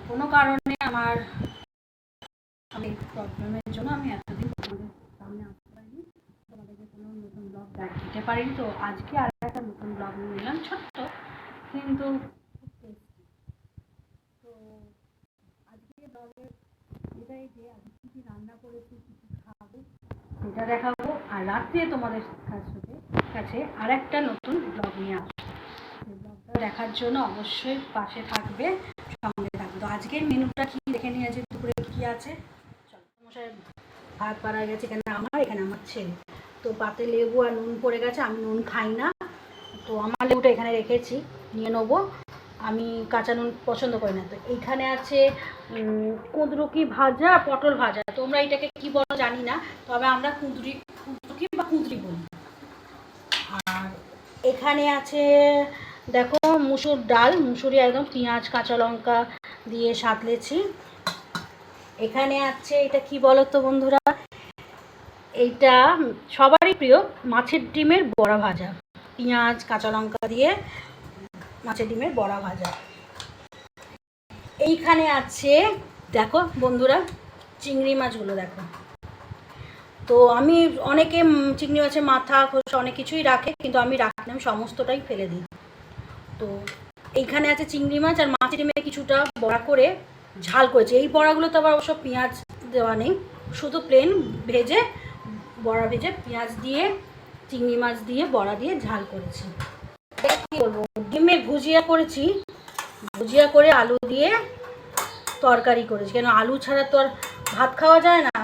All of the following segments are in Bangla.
কোনো কারণে আমার অনেক প্রবলেমের জন্য আমি এতদিন তোমাদের সামনে আসতে পারিনি, তোমাদেরকে কোনো নতুন ব্লগ দিতে পারিনি। তো আজকে আর একটা নতুন ব্লগ নিয়ে নিলাম, ছোট্ট কিন্তু তো আজকে ব্লগের এটাই যে আজকে কী কী রান্না করেছি, কী কী খাবো সেটা দেখাবো। আর রাত্রে তোমাদের কাছে আর একটা নতুন ব্লগ নিয়ে আসবো। সেই ব্লগটা দেখার জন্য অবশ্যই পাশে থাকবে, সঙ্গে থাকবে। তো আজকের মেনুটা কি দেখে নিয়ে আছে, দুপুরে কী আছে। চলো, মশাই ভাত বাড়া গেছে এখানে আমার ছেলে, তো পাতে লেবু আর নুন পড়ে গেছে, আমি নুন খাই না, তো আমার লেবুটা এখানে রেখেছি, নিয়ে নেবো। আমি কাঁচা নুন পছন্দ করি না। তো এইখানে আছে কুঁদরুকি ভাজা, পটল ভাজা, তোমরা এটাকে কি বলো জানি না, তবে আমরা কুঁদরুকি বা কুঁদরি বলি। আর এখানে আছে দেখো মুসুর ডাল, মুসুরি একদম পেঁয়াজ কাঁচা লঙ্কা দিয়ে সাঁতলেছি। এখানে আছে এটা কি বলো তো বন্ধুরা, এইটা সবারই প্রিয় মাছের ডিমের বড়া ভাজা, পেঁয়াজ কাঁচা লঙ্কা দিয়ে মাছের ডিমের বড়া ভাজা। এইখানে আছে দেখো বন্ধুরা চিংড়ি মাছগুলো দেখো। তো আমি অনেকে চিংড়ি মাছের মাথা খোসা অনেক কিছুই রাখে, কিন্তু আমি রাখি না, আমি সমস্তটাই ফেলে দিই। তো এইখানে আছে চিংড়ি মাছ আর মাছের ডিমে কিছুটা বড়া করে ঝাল করেছে। এই বড়াগুলো তো আবার অবশ্য পেঁয়াজ দেওয়া নেই, শুধু প্লেন ভেজে বড়া ভেজে পেঁয়াজ দিয়ে চিংড়ি মাছ দিয়ে বড়া দিয়ে ঝাল করেছি। কী বলবো, ডিমে ভুজিয়া করেছি, ভুজিয়া করে আলু দিয়ে তরকারি করেছি, কেন আলু ছাড়া তো আর ভাত খাওয়া যায় না।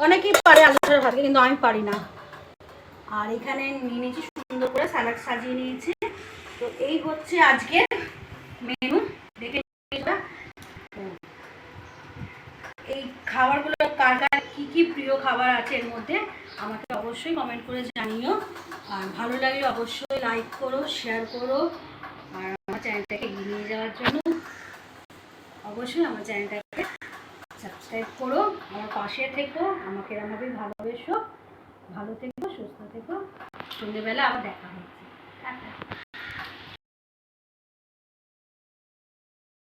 অনেকেই পারে আলু ছাড়া ভাত, কিন্তু আমি পারি না। আর এখানে নিয়ে নিয়েছি সুন্দর করে স্যালাড সাজিয়ে নিয়েছি। তো এই হচ্ছে আজকের মেনু, দেখে এই খাবারগুলো কার কার কী কী প্রিয় খাবার আছে এর মধ্যে আমাকে অবশ্যই কমেন্ট করে জানিও। আর ভালো লাগলে অবশ্যই লাইক করো, শেয়ার করো। আর আমার চ্যানেলটাকে এগিয়ে নিয়ে যাওয়ার জন্য অবশ্যই আমার চ্যানেলটাকে সাবস্ক্রাইব করো, আমার পাশে থেকো, আমাকে ভালোবেসো। ভালো থেকো, সুস্থ থেকো, সন্ধ্যেবেলা আবার দেখা হবে।